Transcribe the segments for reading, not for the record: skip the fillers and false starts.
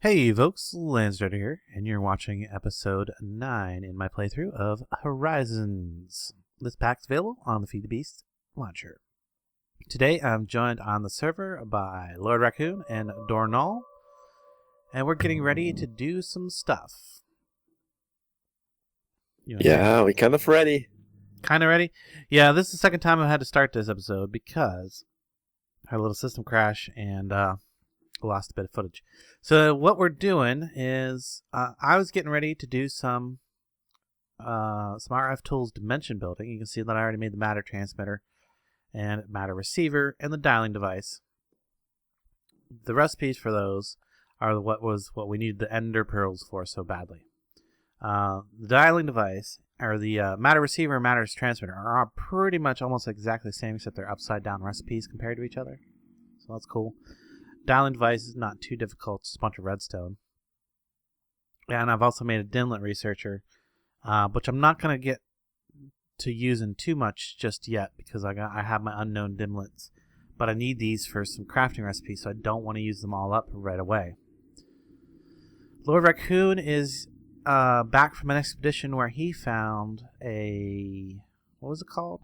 Hey folks, Landstryder here, and you're watching episode 9 in my playthrough of Horizons. This pack's available on the Feed the Beast launcher. Today I'm joined on the server by Lord Raccoon and Dornall, and we're getting ready to do some stuff. Yeah, we're kind of ready. Kind of ready? Yeah, this is the second time I've had to start this episode because I had a little system crash and lost a bit of footage. So what we're doing is I was getting ready to do some RF Tools dimension building. You can see that I already made the matter transmitter and matter receiver and the dialing device. The recipes for those are what we needed the ender pearls for so badly. The dialing device or the matter receiver and matter transmitter are pretty much almost exactly the same, except they're upside down recipes compared to each other. So that's cool. Dialing device is not too difficult, just a bunch of redstone. And I've also made a dimlet researcher, which I'm not going to get to using too much just yet because I have my unknown dimlets. But I need these for some crafting recipes, so I don't want to use them all up right away. Lord Raccoon is back from an expedition where he found what was it called?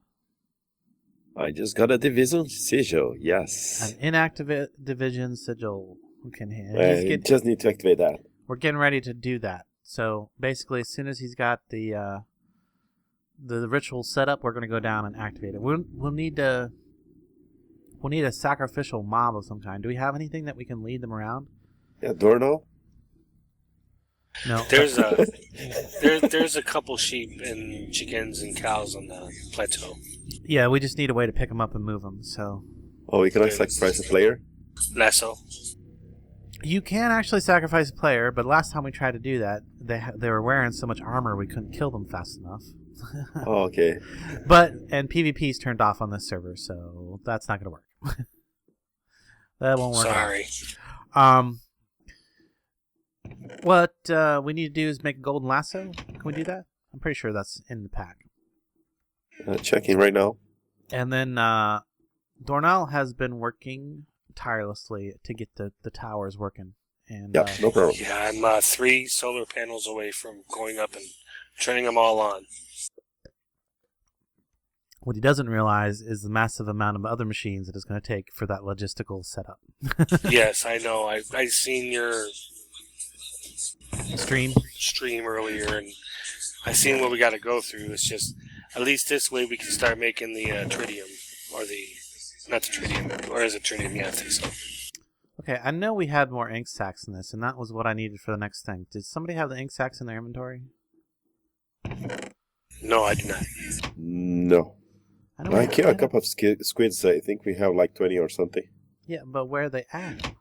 I just got a division sigil, yes. An inactive division sigil. Just need to activate that. We're getting ready to do that. So basically, as soon as he's got the ritual set up, we're going to go down and activate it. We'll need a sacrificial mob of some kind. Do we have anything that we can lead them around? Yeah, Dorno? No. There's a couple sheep and chickens and cows on the plateau. Yeah, we just need a way to pick them up and move them. So. Oh, we can sacrifice a player? Lasso. You can actually sacrifice a player, but last time we tried to do that, they were wearing so much armor we couldn't kill them fast enough. Oh, okay. And PvP's turned off on this server, so that's not going to work. That won't work. Sorry. What we need to do is make a golden lasso. Can we do that? I'm pretty sure that's in the pack. Checking right now. And then Dornall has been working tirelessly to get the towers working. And yeah, no problem. Yeah, I'm 3 solar panels away from going up and turning them all on. What he doesn't realize is the massive amount of other machines it is going to take for that logistical setup. Yes, I know. I seen your stream earlier, and I seen what we got to go through. It's just, at least this way we can start making the tritium, or not the tritium, or is it tritium? Yeah, I think so. Okay, I know we had more ink sacks in this, and that was what I needed for the next thing. Did somebody have the ink sacks in their inventory? No, I do not. No. I killed a couple of squids. I think we have like 20 or something. Yeah, but where are they at?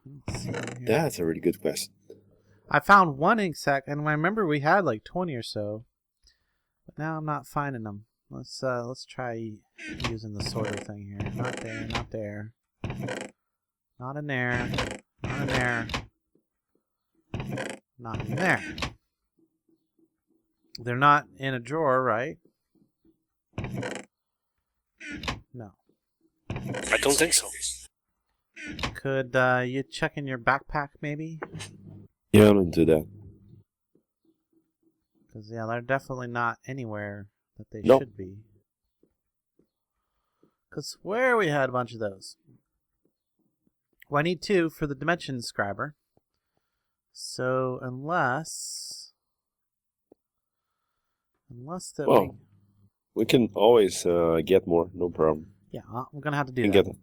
That's a really good question. I found one ink sac, and I remember we had like 20 or so. But now I'm not finding them. Let's try using the sorter thing here. Not there, not there. Not in there. Not in there. Not in there. They're not in a drawer, right? No. I don't think so. Could you check in your backpack, maybe? Yeah, I'm into that. Because, yeah, they're definitely not anywhere that they should be. Because where we had a bunch of those. Well, I need 2 for the dimension scriber. So, unless that we can always get more, no problem. Yeah, I'm going to have to do that. Get them.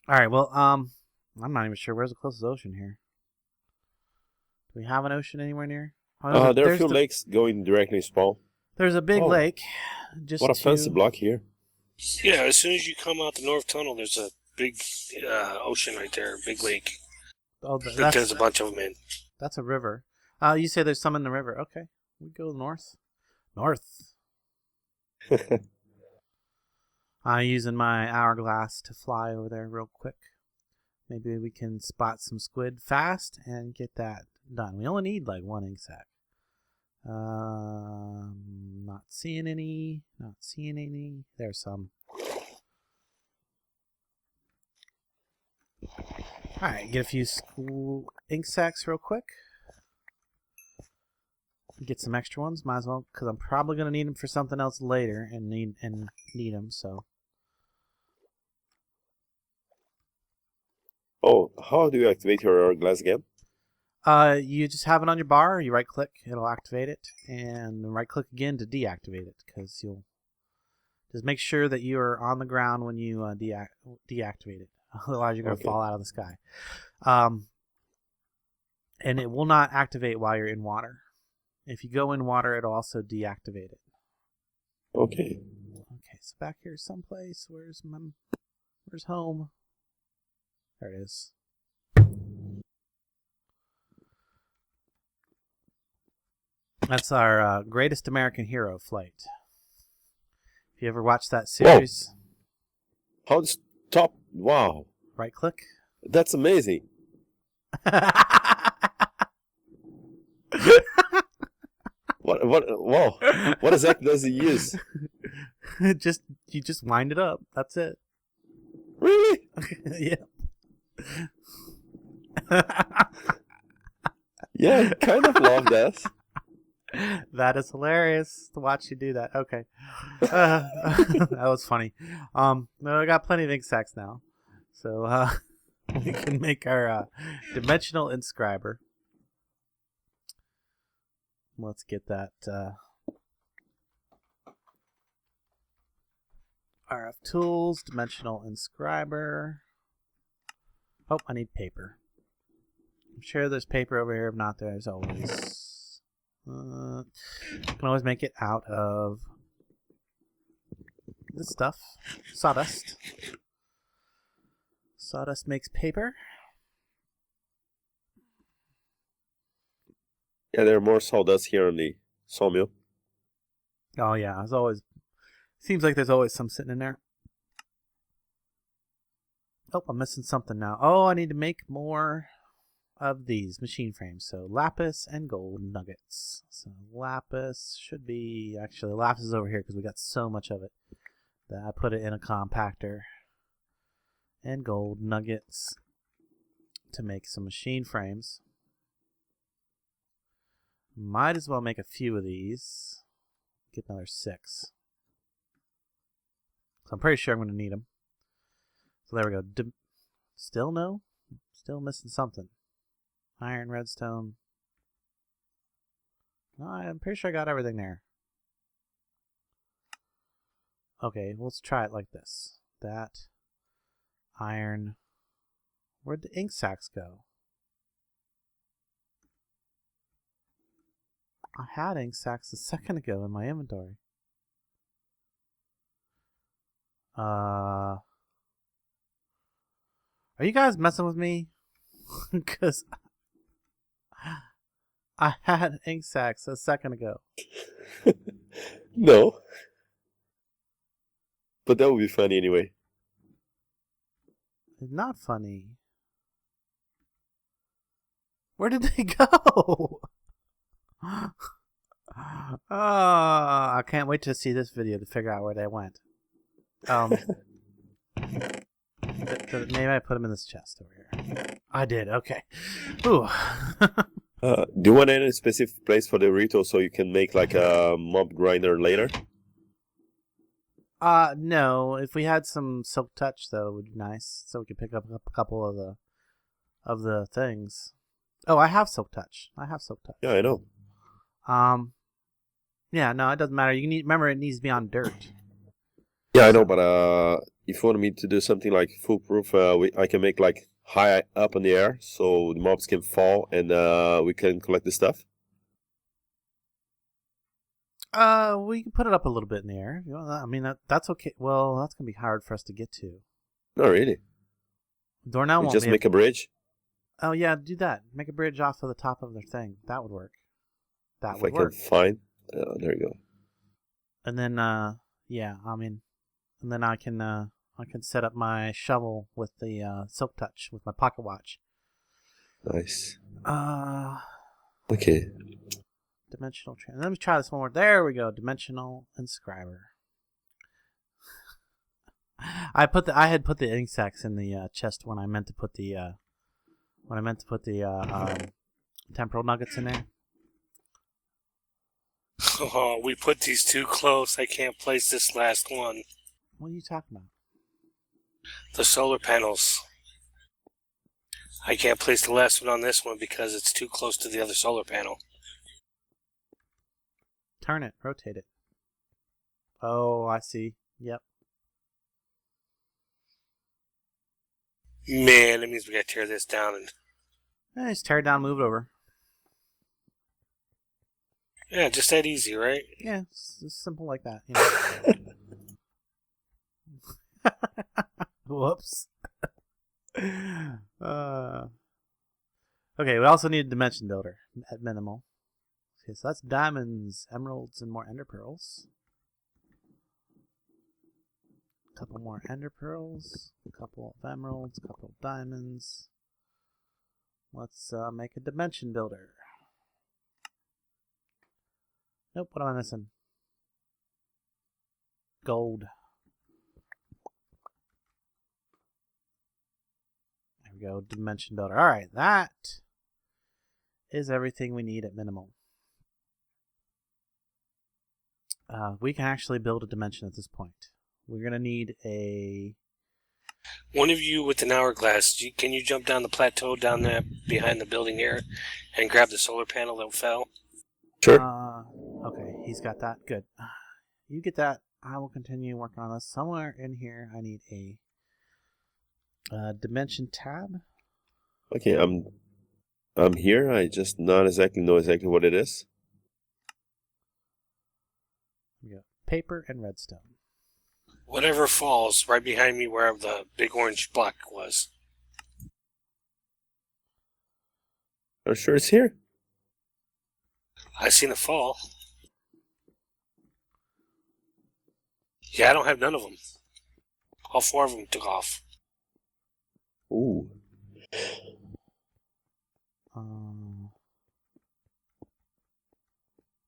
All right, well, I'm not even sure where's the closest ocean here. Do we have an ocean anywhere near? Oh, there are a few lakes going directly spawn. There's a big lake. What a fancy block here. Yeah, as soon as you come out the north tunnel, there's a big ocean right there, big lake. Oh, there's a bunch of them in. That's a river. You say there's some in the river. Okay, we go north. North. I'm using my hourglass to fly over there real quick. Maybe we can spot some squid fast and get that done. We only need like 1 ink sac. Not seeing any. Not seeing any. There's some. Alright, get a few ink sacs real quick. Get some extra ones, might as well, because I'm probably going to need them for something else later and need them, so. Oh, how do you activate your glass again? You just have it on your bar, you right click, it'll activate it, and right click again to deactivate it, because you'll just make sure that you are on the ground when you deactivate it. Otherwise, you're going to fall out of the sky. And it will not activate while you're in water. If you go in water, it'll also deactivate it. Okay. Okay, so back here someplace. Where's home? There it is. That's our Greatest American Hero flight. If you ever watched that series. Whoa. How does top? Wow. Right click. That's amazing. Whoa. What exactly does he use? You just wind it up. That's it. Really? Yeah. Yeah, I kind of love that. That is hilarious to watch you do that. Okay. That was funny. I got plenty of ink sacs now. So we can make our dimensional inscriber. Let's get that RF tools, dimensional inscriber. Oh, I need paper. I'm sure there's paper over here. If not, there's always. You can always make it out of this stuff. Sawdust. Sawdust makes paper. Yeah, there are more sawdust here on the sawmill. Oh yeah, there's always. Seems like there's always some sitting in there. Oh, I'm missing something now. Oh, I need to make more of these machine frames. So lapis and gold nuggets. So lapis should be, actually lapis is over here because we got so much of it that I put it in a compactor. And gold nuggets to make some machine frames. Might as well make a few of these. Get another 6. So I'm pretty sure I'm going to need them. So there we go. Still no? Still missing something. Iron, redstone. No, I'm pretty sure I got everything there. Okay, let's try it like this. That. Iron. Where'd the ink sacs go? I had ink sacs a second ago in my inventory. Are you guys messing with me? Because I had ink sacs a second ago. No. But that would be funny anyway. It's not funny. Where did they go? I can't wait to see this video to figure out where they went. Maybe I put them in this chest over here. I did. Okay. Ooh. Do you want any specific place for the burrito so you can make like a mob grinder later? No. If we had some silk touch, though, it would be nice, so we could pick up a couple of the things. Oh, I have silk touch. Yeah, I know. Yeah, no, it doesn't matter. Remember, it needs to be on dirt. Yeah, I know, but if you want me to do something like foolproof, I can make like high up in the air so the mobs can fall and we can collect the stuff. We can put it up a little bit in the air. You know, I mean, that's okay. Well, that's gonna be hard for us to get to. No, really. Dornell won't just make a bridge. Oh yeah, do that. Make a bridge off of the top of their thing. That would work. That would work. If I can find. There you go. And then, yeah, I mean, and then I can set up my shovel with the silk touch with my pocket watch. Nice. Okay. Dimensional train. Let me try this one more. There we go. Dimensional inscriber. I had put the ink sacs in the chest when I meant to put the When I meant to put the temporal nuggets in there. Oh, we put these too close. I can't place this last one. What are you talking about? The solar panels. I can't place the last one on this one because it's too close to the other solar panel. Turn it. Rotate it. Oh, I see. Yep. Man, that means we gotta tear this down and... Just tear it down, move it over. Yeah, just that easy, right? Yeah, it's simple like that. Whoops. Okay, we also need a dimension builder at minimal. Okay, so that's diamonds, emeralds, and more ender pearls. A couple more ender pearls, a couple of emeralds, a couple of diamonds. Let's make a dimension builder. Nope, what am I missing? Gold. There we go, dimension builder. Alright, that is everything we need at minimal. We can actually build a dimension at this point. We're going to need a... One of you with an hourglass, can you jump down the plateau down there behind the building here and grab the solar panel that fell? Sure. Okay, he's got that. Good. You get that. I will continue working on this. Somewhere in here, I need a dimension tab. Okay, I'm here. I just not exactly know exactly what it is. We got paper and redstone. Whatever falls right behind me where the big orange block was. I'm sure it's here. I seen it fall. Yeah, I don't have none of them. All 4 of them took off. Ooh.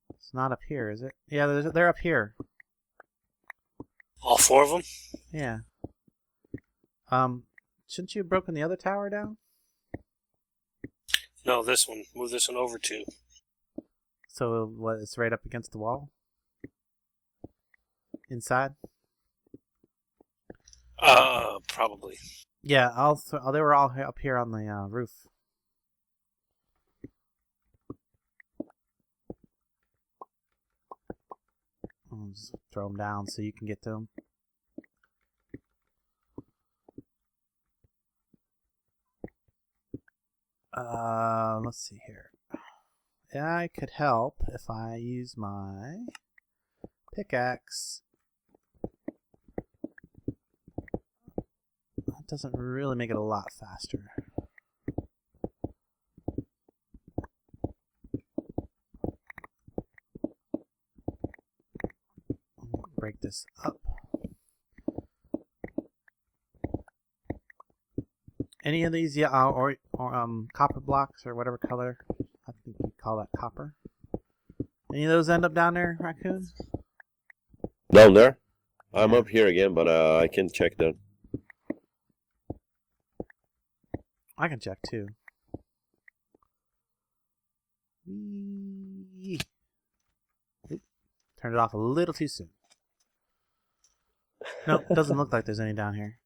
It's not up here, is it? Yeah, they're up here. All 4 of them? Yeah. Shouldn't you have broken the other tower down? No, this one. Move this one over too. So what? It's right up against the wall. Inside. Probably. Yeah, they were all up here on the roof. I'll just throw them down so you can get to them. Let's see here. Yeah, I could help if I use my pickaxe. That doesn't really make it a lot faster. Break this up. Any of these, yeah, or copper blocks or whatever color. I think we call that copper. Any of those end up down there, Raccoon? Down there? I'm up here again, but I can check that. I can check too. Whee! Oop, turned it off a little too soon. Nope, doesn't look like there's any down here.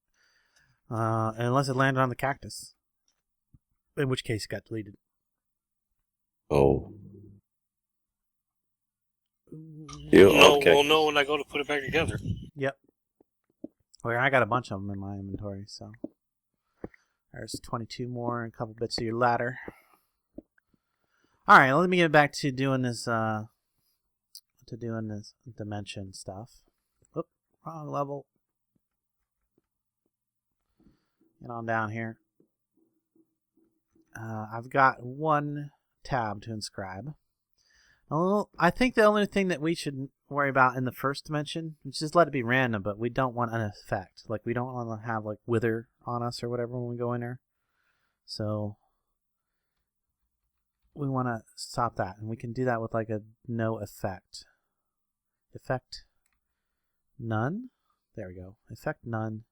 Unless it landed on the cactus. In which case it got deleted. Oh. No, we'll know when I go to put it back together. Yep. Well, I got a bunch of them in my inventory, so. There's 22 more and a couple bits of your ladder. Alright, let me get back to doing this dimension stuff. Oop, wrong level. Get on down here. I've got one tab to inscribe. I think the only thing that we should worry about in the first dimension is just let it be random, but we don't want an effect. Like, we don't want to have, like, wither on us or whatever when we go in there. So, we want to stop that. And we can do that with, like, a no effect. Effect none. There we go. Effect none.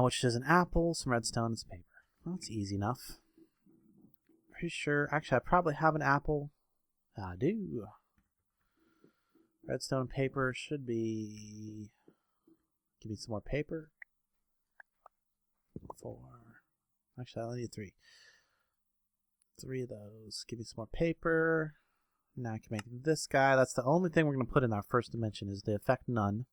Which is an apple, some redstone, and some paper. That's easy enough. Pretty sure. Actually, I probably have an apple. I do. Redstone paper should be... Give me some more paper. 4. Actually, I only need 3. 3 of those. Give me some more paper. Now I can make this guy. That's the only thing we're going to put in our first dimension is the effect none.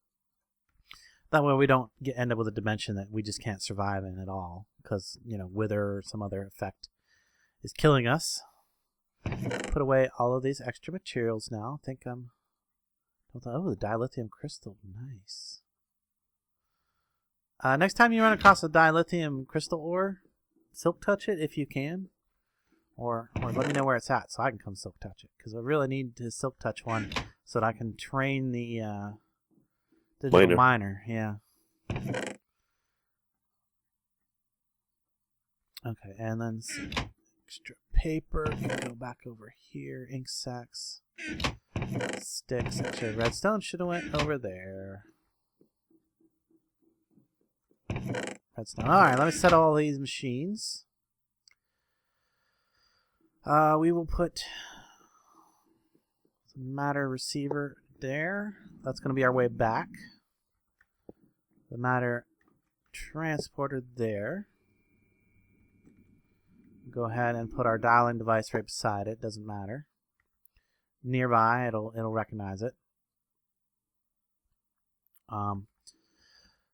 That way we don't end up with a dimension that we just can't survive in at all. Because, you know, wither or some other effect is killing us. Put away all of these extra materials now. I think I'm... Oh, the dilithium crystal. Nice. Next time you run across a dilithium crystal ore, silk touch it if you can. Or let me know where it's at so I can come silk touch it. Because I really need to silk touch one so that I can train the digital miner. Yeah. Okay, and then some extra paper. Go back over here. Ink sacs. Sticks. Actually, redstone should have went over there. Redstone. Alright, let me set all these machines. We will put some matter receiver there. That's going to be our way back. The matter transporter there. Go ahead and put our dialing device right beside it. Doesn't matter. Nearby, it'll recognize it.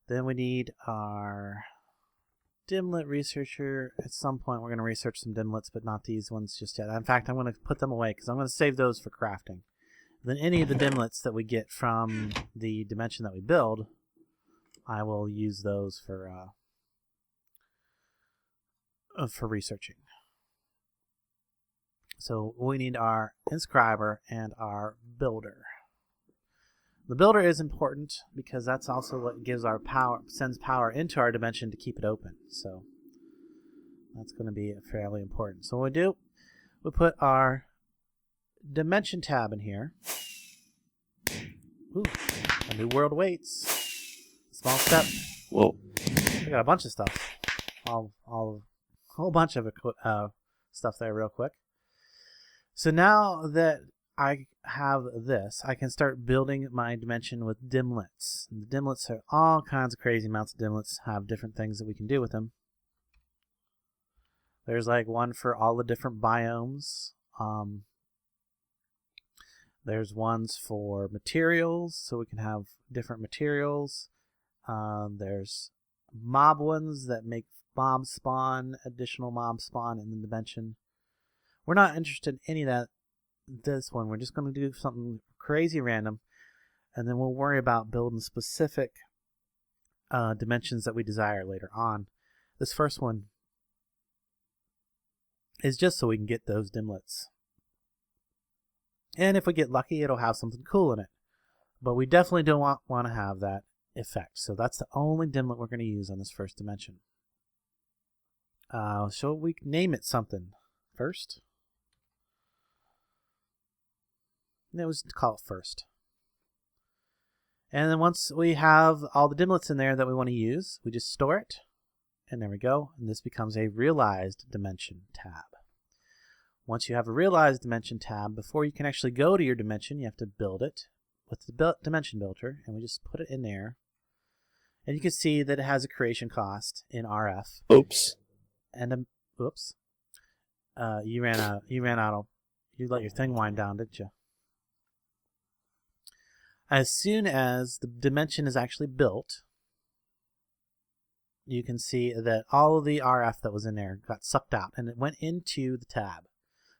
Then we need our dimlet researcher. At some point we're going to research some dimlets, but not these ones just yet. In fact, I'm going to put them away because I'm going to save those for crafting. Then any of the dimlets that we get from the dimension that we build, I will use those for researching. So we need our inscriber and our builder. The builder is important because that's also what gives our power, sends power into our dimension to keep it open. So that's going to be fairly important. So what we do, we put our dimension tab in here. Ooh, a new world awaits. Small step. Whoa. We got a bunch of stuff. A whole bunch of stuff there real quick. So now that I have this, I can start building my dimension with dimlets. And the dimlets are all kinds of crazy amounts of dimlets, have different things that we can do with them. There's like one for all the different biomes. There's ones for materials, so we can have different materials. There's mob ones that make mob spawn, additional mob spawn in the dimension. We're not interested in any of that. This one, we're just going to do something crazy random, and then we'll worry about building specific dimensions that we desire later on. This first one is just so we can get those dimlets. And if we get lucky, it'll have something cool in it. But we definitely don't want to have that effect. So that's the only dimlet we're going to use on this first dimension. So we name it something first. It was to call it first. And then once we have all the dimlets in there that we want to use, we just store it. And there we go. And this becomes a realized dimension tab. Once you have a realized dimension tab, before you can actually go to your dimension, you have to build it with the dimension builder. And we just put it in there. And you can see that it has a creation cost in RF. Oops. And oops. You ran out. You let your thing wind down, didn't you? As soon as the dimension is actually built, you can see that all of the RF that was in there got sucked out and it went into the tab.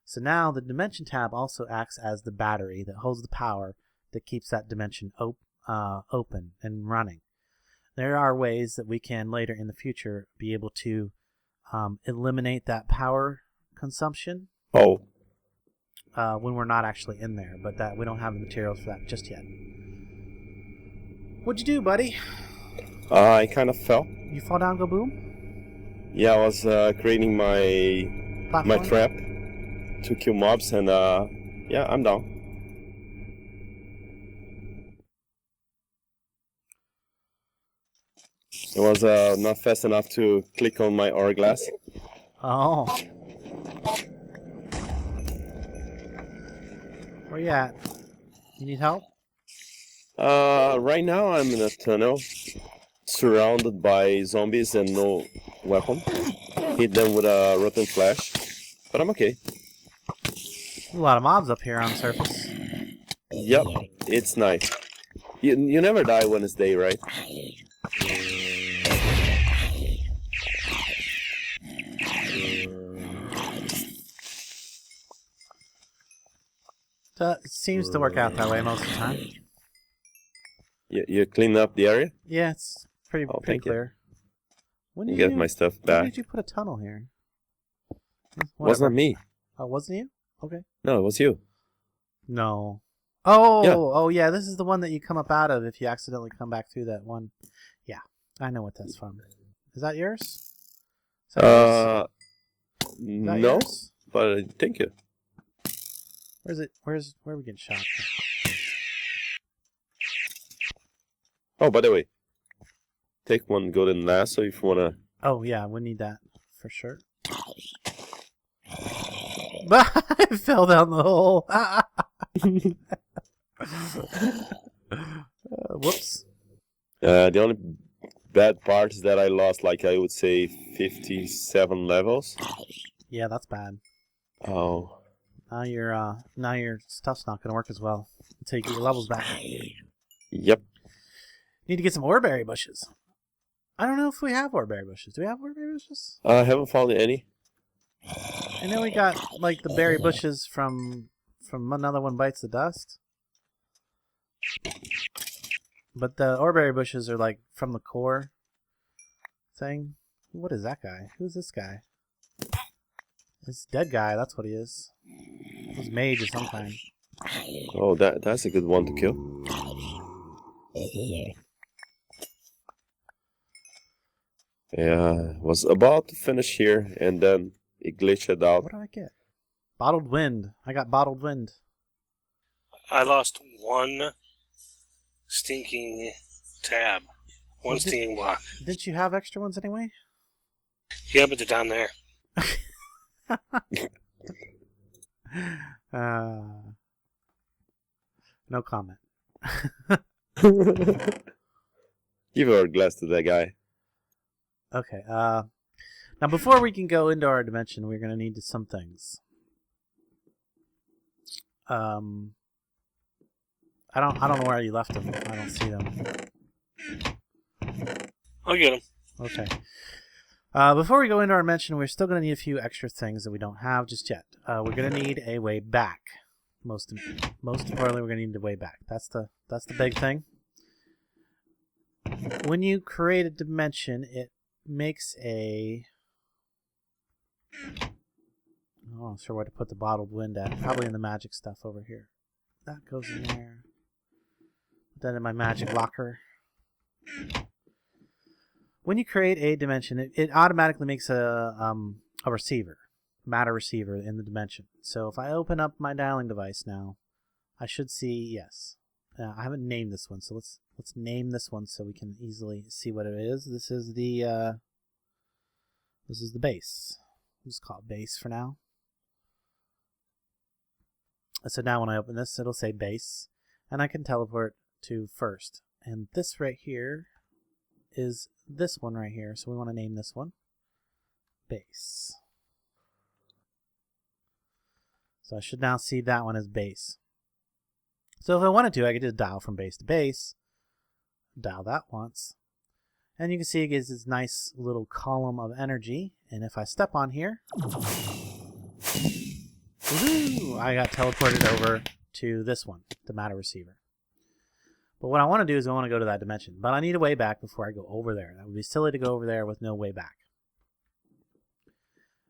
So now the dimension tab also acts as the battery that holds the power that keeps that dimension open and running. There are ways that we can later in the future be able to eliminate that power consumption. Oh. When we're not actually in there, but that we don't have the materials for that just yet. What'd you do, buddy? I kind of fell. You fall down, go boom? Yeah, I was creating my trap to kill mobs, and yeah, I'm down. It was not fast enough to click on my hourglass. Oh. Where you at? You need help? Right now I'm in a tunnel, surrounded by zombies and no weapon. Hit them with a rotten flash, but I'm okay. There's a lot of mobs up here on the surface. Yep, it's nice. You never die when it's day, right? It seems to work out that way most of the time. You clean up the area? Yeah, it's pretty thank you. clear. When did Get my stuff back. When did you put a tunnel here? Wasn't that me? Oh, wasn't you? Okay. No, it was you. No. Oh, Yeah. Oh, yeah. This is the one that you come up out of if you accidentally come back through that one. Yeah, I know what that's from. Is that yours? Is that yours? No, Yours? but thank you. Where are we getting shot? Oh, by the way, take one golden lasso if you wanna. Oh yeah, we need that for sure. But I fell down the hole. Whoops. The only bad part is that I lost, like, I would say 57 levels. Yeah, that's bad. Oh. Now your stuff's not gonna work as well until you get your levels back. Yep. Need to get some oreberry bushes. I don't know if we have oreberry bushes. Do we have oreberry bushes? I haven't found any. I know we got like the berry bushes from Another One Bites the Dust. But the oreberry bushes are like from the core thing. What is that guy? Who's this guy? This dead guy, that's what he is. He's mage of some kind. Oh, that's a good one to kill. Yeah, was about to finish here, and then it glitched out. What did I get? Bottled wind. I got bottled wind. I lost one stinking tab. One stinking block. Didn't you have extra ones anyway? Yeah, but they're down there. No comment. Give your glass to that guy. Okay. Now before we can go into our dimension, we're gonna need some things. I don't know where you left them. I don't see them. I'll get them. Okay. Before we go into our dimension, we're still going to need a few extra things that we don't have just yet. We're going to need a way back. Most importantly, we're going to need a way back. That's the big thing. When you create a dimension, it makes a... I'm not sure where to put the bottled wind at. Probably in the magic stuff over here. That goes in there. Put that in my magic locker. When you create a dimension, it automatically makes a receiver, matter receiver in the dimension. So if I open up my dialing device now, I should see yes. I haven't named this one, so let's name this one so we can easily see what it is. This is the base. We'll just call it base for now. So now when I open this, it'll say base, and I can teleport to first. And this right here is this one right here, so we want to name this one base. So I should now see that one as base. So if I wanted to, I could just dial from base to base, dial that once, and you can see it gives this nice little column of energy. And if I step on here, woohoo, I got teleported over to this one, the matter receiver. But what I want to do is I want to go to that dimension. But I need a way back before I go over there. That would be silly to go over there with no way back.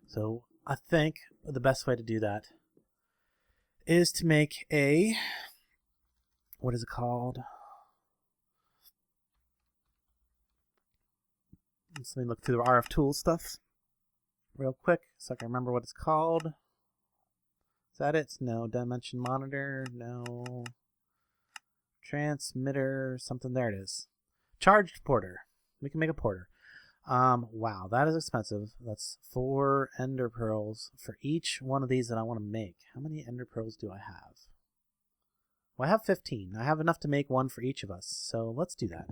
So I think the best way to do that is to make a... What is it called? Let me look through the RF tool stuff real quick so I can remember what it's called. Is that it? No. Dimension monitor? No. Transmitter, something. There it is. Charged porter. We can make a porter. Wow, that is expensive. That's 4 ender pearls for each one of these that I want to make. How many ender pearls do I have? Well, I have 15. I have enough to make one for each of us, so let's do that.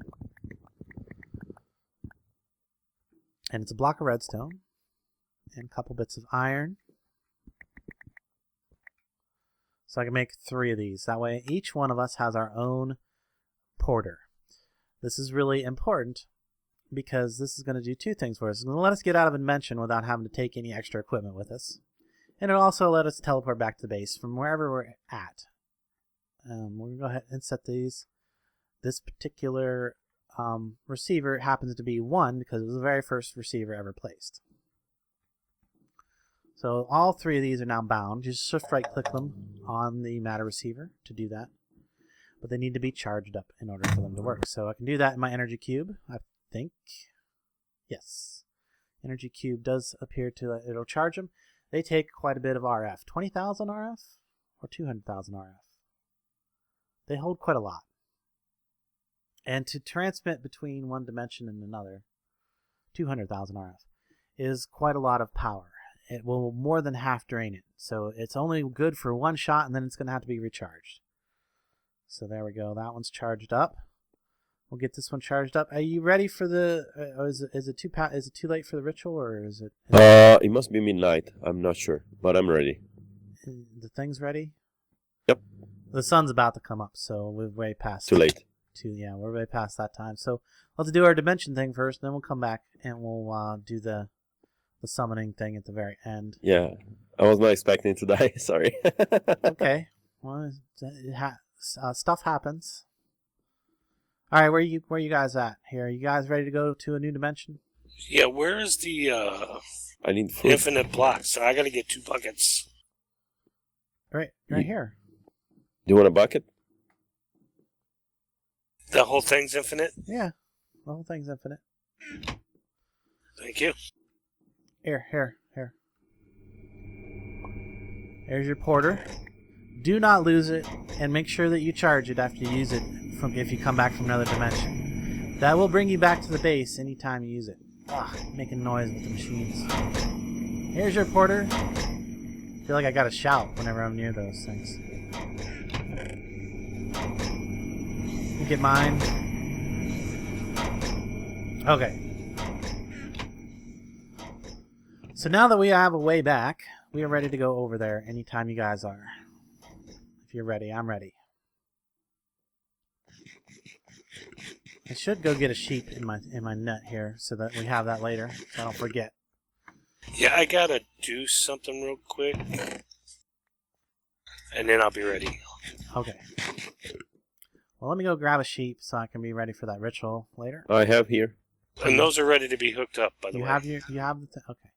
And it's a block of redstone and a couple bits of iron. So I can make 3 of these. That way each one of us has our own porter. This is really important because this is going to do 2 things for us. It's going to let us get out of a dimension without having to take any extra equipment with us. And it'll also let us teleport back to the base from wherever we're at. We're going to go ahead and set these. This particular receiver happens to be 1 because it was the very first receiver ever placed. So all 3 of these are now bound. Just shift right click them on the matter receiver to do that. But they need to be charged up in order for them to work. So I can do that in my energy cube, I think. Yes. Energy cube does appear to, it'll charge them. They take quite a bit of RF. 20,000 RF or 200,000 RF? They hold quite a lot. And to transmit between one dimension and another, 200,000 RF, is quite a lot of power. It will more than half drain it. So it's only good for 1 shot, and then it's going to have to be recharged. So there we go. That one's charged up. We'll get this one charged up. Are you ready for the? Is it too late for the ritual, or is it? It must be midnight. I'm not sure, but I'm ready. The thing's ready. Yep. The sun's about to come up, so we're way past. Too late. Yeah, we're way past that time. So let's do our dimension thing first, then we'll come back and we'll do the summoning thing at the very end. Yeah, I was not expecting to die. Sorry. Okay. Well, stuff happens. All right, where you guys at here? Are you guys ready to go to a new dimension? Yeah, where is the I need food. infinite blocks? So I gotta get 2 buckets. Right here. Do you want a bucket? The whole thing's infinite? Yeah, the whole thing's infinite. Thank you. Here. Here's your porter. Do not lose it, and make sure that you charge it after you use it if you come back from another dimension. That will bring you back to the base anytime you use it. Making noise with the machines. Here's your porter. I feel like I gotta shout whenever I'm near those things. You get mine. Okay. So now that we have a way back, we are ready to go over there anytime you guys are. If you're ready, I'm ready. I should go get a sheep in my net here so that we have that later, so I don't forget. Yeah, I gotta do something real quick, and then I'll be ready. Okay. Well, let me go grab a sheep so I can be ready for that ritual later. I have here. And those are ready to be hooked up, by the way. You have the okay.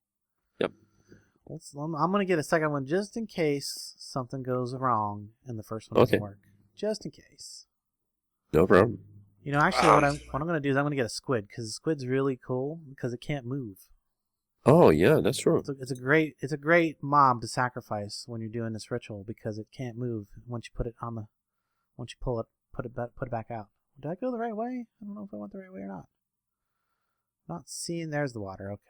Yep. I'm gonna get a second one just in case something goes wrong and the first one doesn't work. Just in case. No problem. You know, actually, what I'm gonna do is I'm gonna get a squid because the squid's really cool because it can't move. Oh yeah, that's true. It's a great mob to sacrifice when you're doing this ritual because it can't move once you put it on the, once you pull it, put it back out. Did I go the right way? I don't know if I went the right way or not. Not seeing. There's the water. Okay.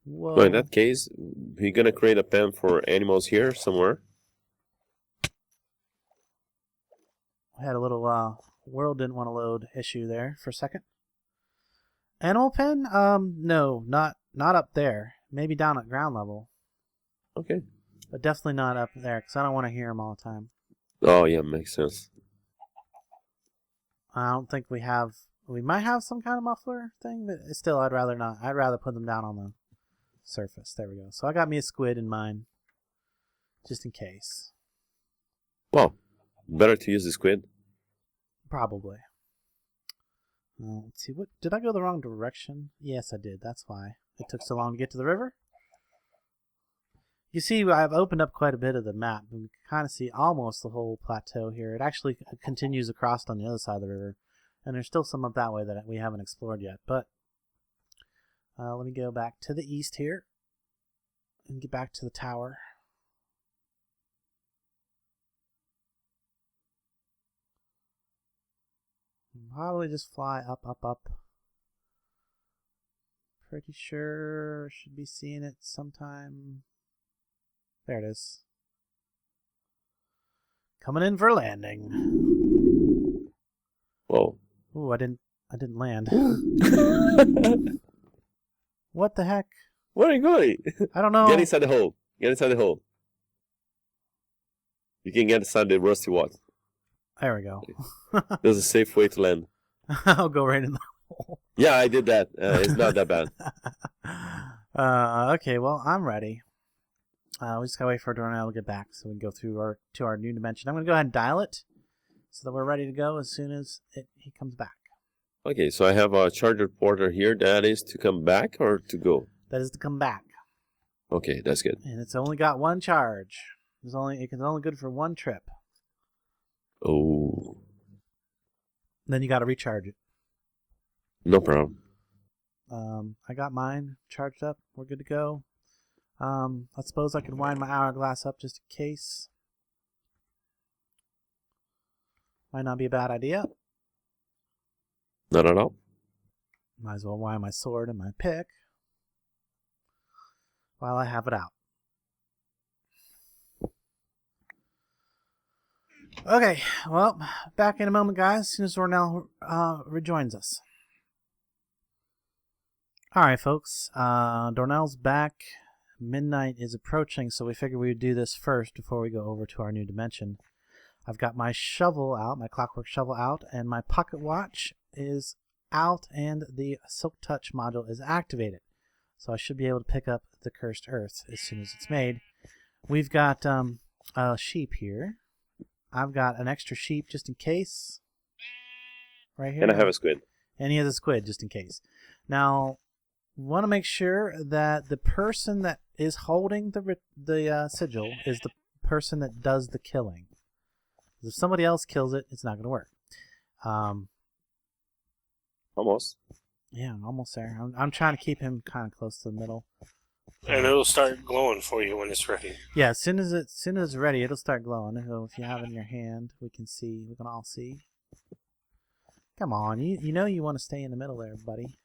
Whoa. So in that case, we're gonna create a pen for animals here somewhere. I had a little world didn't want to load issue there for a second. Animal pen? No, not up there. Maybe down at ground level. Okay. But definitely not up there because I don't want to hear them all the time. Oh yeah, makes sense. I don't think we have. We might have some kind of muffler thing, but still, I'd rather not. I'd rather put them down on the surface. There we go. So I got me a squid in mine, just in case. Well, better to use the squid. Probably. Let's see. What did I go the wrong direction? Yes, I did. That's why it took so long to get to the river. You see, I've opened up quite a bit of the map. And we can kind of see almost the whole plateau here. It actually continues across on the other side of the river. And there's still some up that way that we haven't explored yet. But let me go back to the east here. And get back to the tower. Probably just fly up, up, up. Pretty sure should be seeing it sometime. There it is. Coming in for landing. Whoa. Ooh, I didn't land. What the heck? Where are you going? I don't know. Get inside the hole. Get inside the hole. You can get inside the rusty watch. There we go. There's a safe way to land. I'll go right in the hole. Yeah, I did that. It's not that bad. Okay, well, I'm ready. We just gotta wait for Dornell to get back so we can go through to our new dimension. I'm gonna go ahead and dial it so that we're ready to go as soon as he comes back. Okay, so I have a charger porter here. That is to come back or to go? That is to come back. Okay, that's good. And it's only got one charge. It's only good for one trip. Oh. Then you gotta recharge it. No problem. I got mine charged up. We're good to go. I suppose I could wind my hourglass up just in case. Might not be a bad idea. Not at all. Might as well wind my sword and my pick while I have it out. Okay, well, back in a moment, guys, as soon as Dornell rejoins us. Alright, folks, Dornell's back. Midnight is approaching, so we figured we would do this first before we go over to our new dimension. I've got my shovel out, my clockwork shovel out, and my pocket watch is out, and the Silk Touch module is activated. So I should be able to pick up the Cursed Earth as soon as it's made. We've got a sheep here. I've got an extra sheep just in case. Right here. And I have a squid. And he has a squid just in case. Now, want to make sure that the person that is holding the sigil is the person that does the killing. If somebody else kills it, it's not going to work. Almost. Yeah, almost there. I'm trying to keep him kind of close to the middle. And it'll start glowing for you when it's ready. Yeah, as soon as it's ready, it'll start glowing. So if you have it in your hand, we can all see. Come on, you know you want to stay in the middle there, buddy.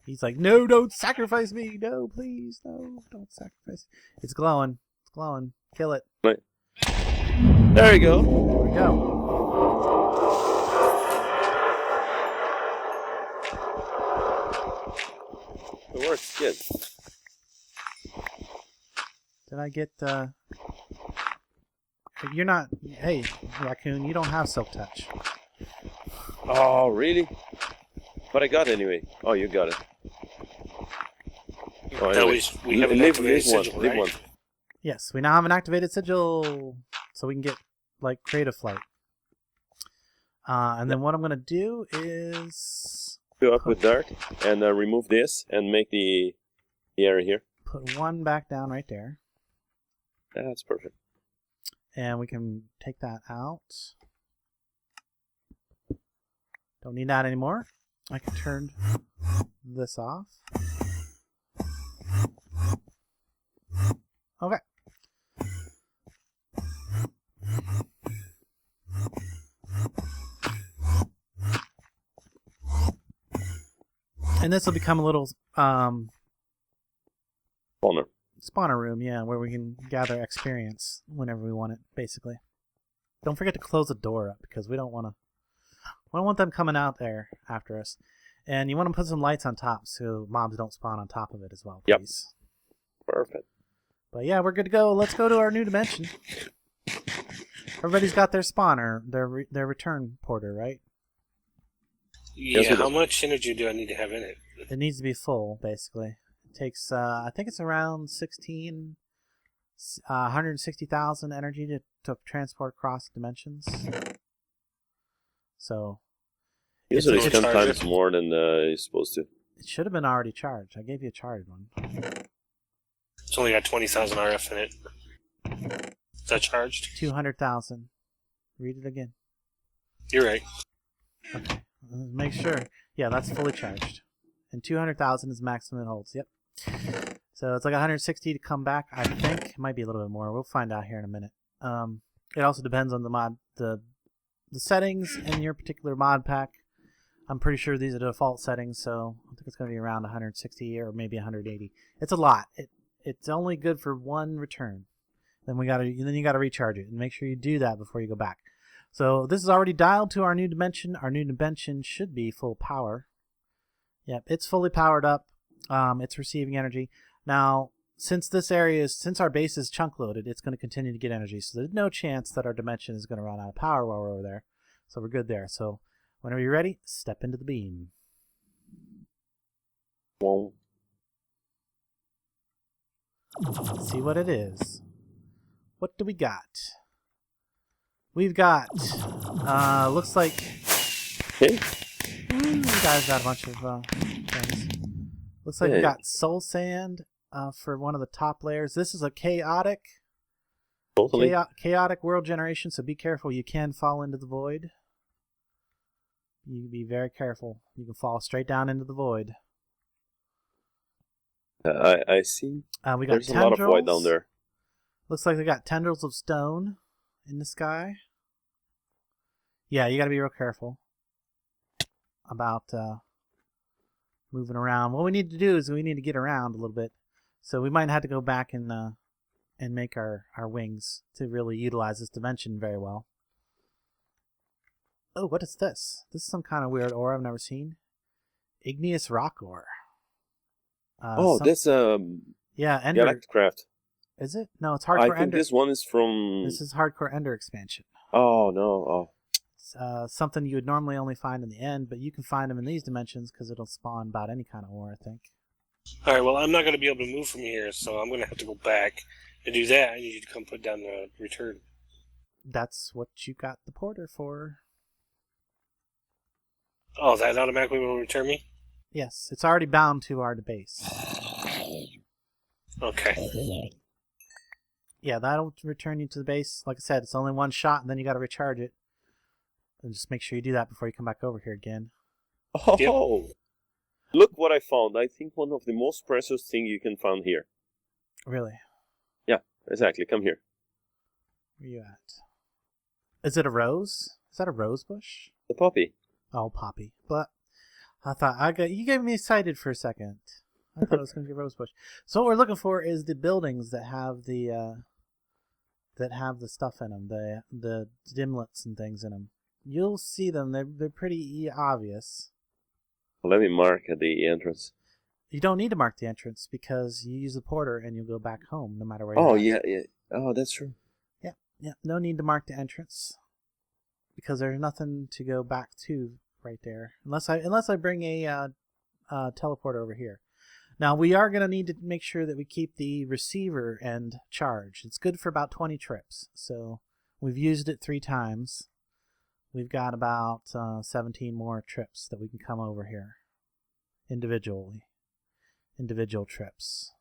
He's like, no, don't sacrifice me. No, please, no, don't sacrifice. It's glowing. It's glowing. Kill it. Right. There we go. There we go. It works good. Did I get You're not... Hey, Raccoon, you don't have Silk Touch. Oh, really? But I got it anyway. Oh, you got it. Oh, anyway. We have an activated sigil, right? One. Yes, we now have an activated sigil, so we can get, like, creative flight. And then what I'm going to do is... Fill up with dirt and remove this and make the area here. Put one back down right there. That's perfect. And we can take that out. Don't need that anymore. I can turn this off. Okay. And this will become a little spawner room, yeah, where we can gather experience whenever we want it, basically. Don't forget to close the door up because we don't want them coming out there after us. And you want to put some lights on top so mobs don't spawn on top of it as well, please. Yep. Perfect. But yeah, we're good to go. Let's go to our new dimension. Everybody's got their spawner, their return porter, right? Yeah, Yes, how much energy do I need to have in it? It needs to be full, basically. It takes, I think it's around 160,000 energy to transport across dimensions. So... Usually it's 10 times more than it's supposed to. It should have been already charged. I gave you a charged one. It's only got 20,000 RF in it. Is that charged? 200,000. Read it again. You're right. Okay. Make sure. Yeah, that's fully charged. And 200,000 is maximum it holds. Yep. So it's like 160 to come back, I think. It might be a little bit more. We'll find out here in a minute. It also depends on the mod, the settings in your particular mod pack. I'm pretty sure these are the default settings, so I think it's going to be around 160 or maybe 180. It's a lot. It's only good for one return. Then you got to recharge it, and make sure you do that before you go back. So this is already dialed to our new dimension. Our new dimension should be full power. Yep, it's fully powered up. It's receiving energy. Now, since our base is chunk loaded, it's going to continue to get energy. So there's no chance that our dimension is going to run out of power while we're over there. So we're good there. So whenever you're ready, step into the beam. Whoa. Let's see what it is. What do we got? We've got, looks like, Hey. you guys got a bunch of things. Looks like we got soul sand for one of the top layers. This is a chaotic world generation, so be careful. You can fall into the void. You be very careful. You can fall straight down into the void. I see. We got There's tendrils. a lot of void down there. Looks like they got tendrils of stone in the sky. Yeah, you got to be real careful about moving around. What we need to do is we need to get around a little bit. So we might have to go back and make our wings to really utilize this dimension very well. Oh, what is this? This is some kind of weird ore I've never seen. Igneous rock ore. That's yeah, Ender. Galactic Craft. Is it? No, it's Hardcore I think Ender. this one is from... This is Hardcore Ender expansion. Oh, no. Oh. It's something you would normally only find in the end, but you can find them in these dimensions because it'll spawn about any kind of ore, I think. All right, well, I'm not going to be able to move from here, so I'm going to have to go back. To do that, I need you to come put down the return. That's what you got the porter for. Oh, that automatically will return me? Yes, it's already bound to our base. Okay. Yeah, that'll return you to the base. Like I said, it's only one shot, and then you got to recharge it. And just make sure you do that before you come back over here again. Oh! Yep. Look what I found. I think one of the most precious things you can find here. Really? Yeah, exactly. Come here. Where you at? Is it a rose? Is that a rose bush? The poppy. Oh, poppy. But I thought you gave me excited for a second. I thought it was going to be a rose bush. So what we're looking for is the buildings that have the stuff in them, the dimlets and things in them. You'll see them. They're pretty obvious. Let me mark the entrance. You don't need to mark the entrance because you use the porter and you'll go back home no matter where you're at. Yeah. Oh, that's true. Yeah. No need to mark the entrance because there's nothing to go back to right there unless I bring a teleporter over here. Now we are going to need to make sure that we keep the receiver end charged. It's good for about 20 trips. So we've used it 3 times. We've got about 17 more trips that we can come over here individual trips.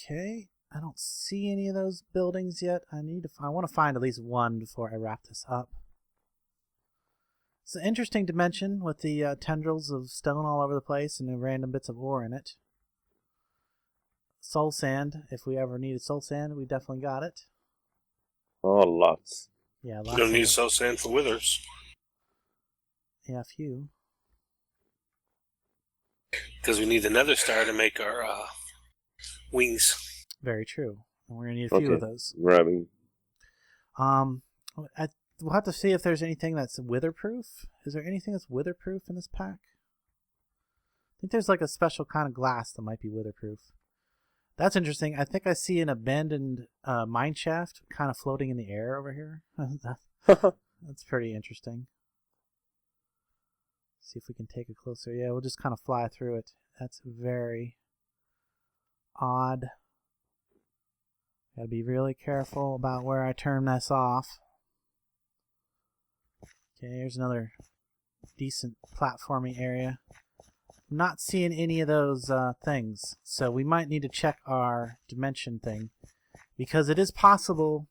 Okay, I don't see any of those buildings yet. I want to find at least one before I wrap this up. It's an interesting dimension with the tendrils of stone all over the place and the random bits of ore in it. Soul sand, if we ever needed soul sand, we definitely got it. Oh, lots. Yeah, lots. You don't need soul sand for withers. Yeah, a few. Because we need the nether star to make our wings. Very true. And we're going to need a few of those. Grabbing. We'll have to see if there's anything that's witherproof. Is there anything that's witherproof in this pack? I think there's like a special kind of glass that might be witherproof. That's interesting. I think I see an abandoned mine shaft kind of floating in the air over here. That's pretty interesting. See if we can take it closer. Yeah, we'll just kind of fly through it. That's very odd. Gotta be really careful about where I turn this off. Okay, here's another decent platforming area. I'm not seeing any of those things, so we might need to check our dimension thing, because it is possible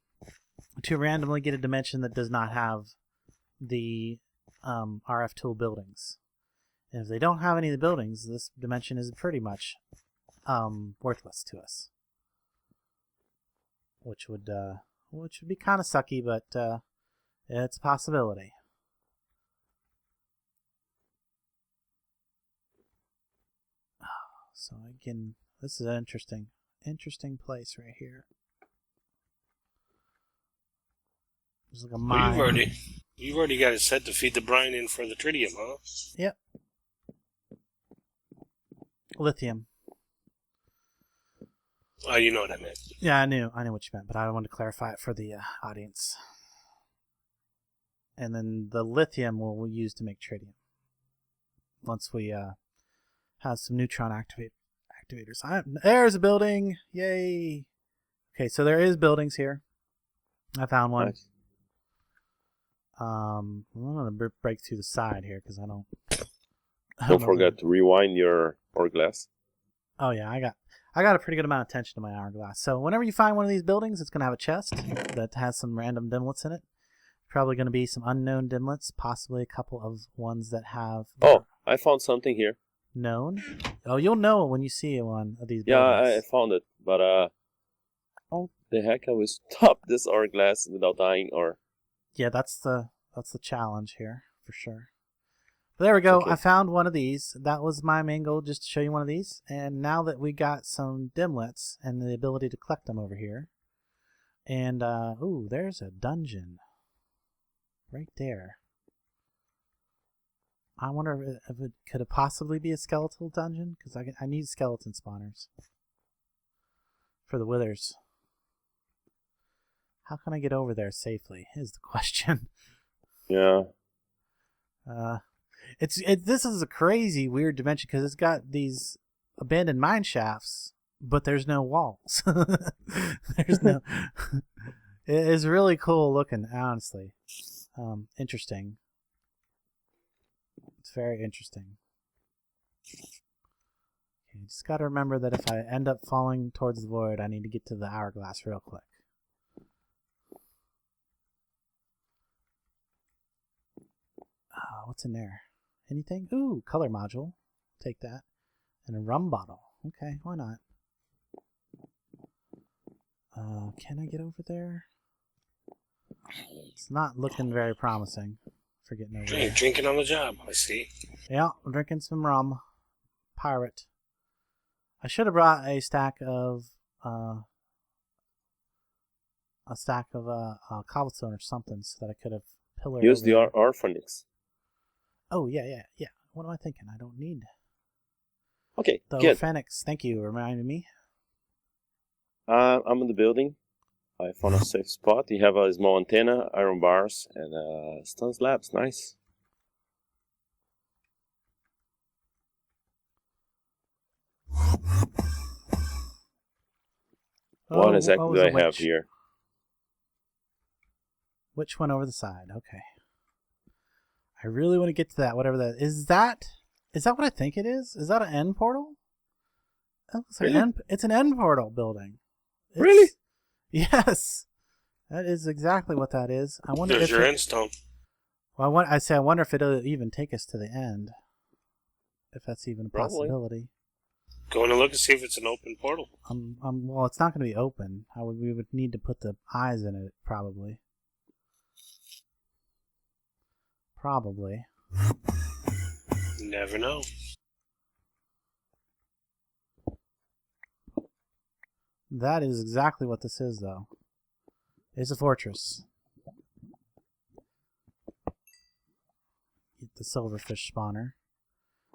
to randomly get a dimension that does not have the RF tool buildings. And if they don't have any of the buildings, this dimension is pretty much worthless to us, which would be kind of sucky, but It's a possibility. So again, this is an interesting place right here. There's like a mine. Well, you've already got it set to feed the brine in for the tritium, huh? Yep. Lithium. Oh, you know what I meant. Yeah, I knew what you meant, but I wanted to clarify it for the audience. And then the lithium we'll use to make tritium. Once we have some neutron activators. There's a building! Yay! Okay, so there is buildings here. I found one. Nice. I'm gonna break through the side here because I don't. Don't forget to rewind your hourglass. Oh yeah, I got a pretty good amount of tension in my hourglass. So whenever you find one of these buildings, it's gonna have a chest that has some random dimlets in it. Probably gonna be some unknown dimlets, possibly a couple of ones that have. Oh, I found something here. Known? Oh, you'll know it when you see one of these Yeah, buildings. I found it, but oh, the heck, I will stop this hourglass without dying, or... Yeah, that's the challenge here, for sure. But there we go. Okay. I found one of these. That was my main goal, just to show you one of these. And now that we got some dimlets and the ability to collect them over here. And, ooh, there's a dungeon. Right there. I wonder if it could it possibly be a skeletal dungeon? Because I need skeleton spawners. For the withers. How can I get over there safely is the question. Yeah. This is a crazy weird dimension because it's got these abandoned mine shafts, but there's no walls. There's no. It is really cool looking, honestly. Interesting. It's very interesting. Okay, just got to remember that if I end up falling towards the void, I need to get to the hourglass real quick. What's in there? Anything? Ooh, color module. Take that. And a rum bottle. Okay, why not? Can I get over there? It's not looking very promising for getting over there. Drinking on the job, I see. Yeah, I'm drinking some rum. Pirate. I should have brought a stack of cobblestone or something so that I could have pillared. Use over the there. Orphanix. Oh, yeah. What am I thinking? I don't need Okay, the good. Phoenix. Thank you, reminding me. I'm in the building. I found a safe spot. You have a small antenna, iron bars, and stone slabs. Nice. What exactly do I have here? Which one over the side? Okay. I really want to get to that, whatever that is. Is that what I think it is? Is that an end portal? That looks like Really? it's an end portal building. Really? Yes. That is exactly what that is. I wonder There's if your end stone. Well, I wonder if it'll even take us to the end. If that's even a Probably. possibility. Go in and look and see if it's an open portal. Well, it's not going to be open. We would need to put the eyes in it, probably. Probably. You never know. That is exactly what this is, though. It's a fortress. Get the silverfish spawner.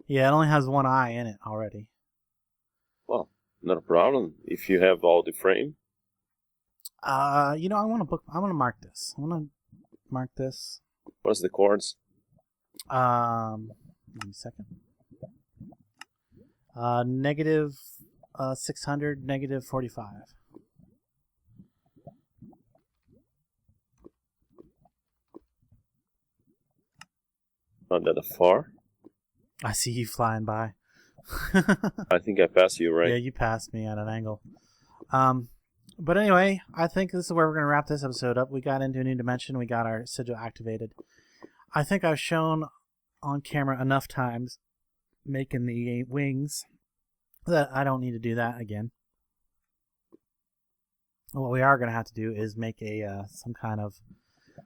Yeah, it only has one eye in it already. Well, not a problem if you have all the frame. I want to mark this. I want to mark this. What's the chords? Give me a second. Negative 600, negative 45. Not that far. I see you flying by. I think I passed you, right? Yeah, you passed me at an angle. But anyway, I think this is where we're going to wrap this episode up. We got into a new dimension. We got our sigil activated. I think I've shown on camera enough times making the wings that I don't need to do that again. What we are going to have to do is make some kind of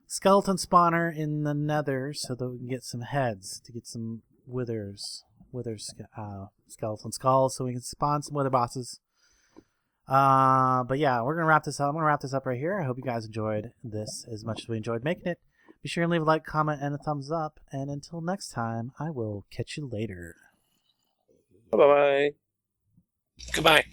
skeleton spawner in the nether so that we can get some heads, to get some skeleton skulls so we can spawn some wither bosses. But yeah, we're gonna wrap this up. I'm gonna wrap this up right here. I hope you guys enjoyed this as much as we enjoyed making it. Be sure and leave a like, comment, and a thumbs up. And until next time, I will catch you later. Bye-bye. Goodbye.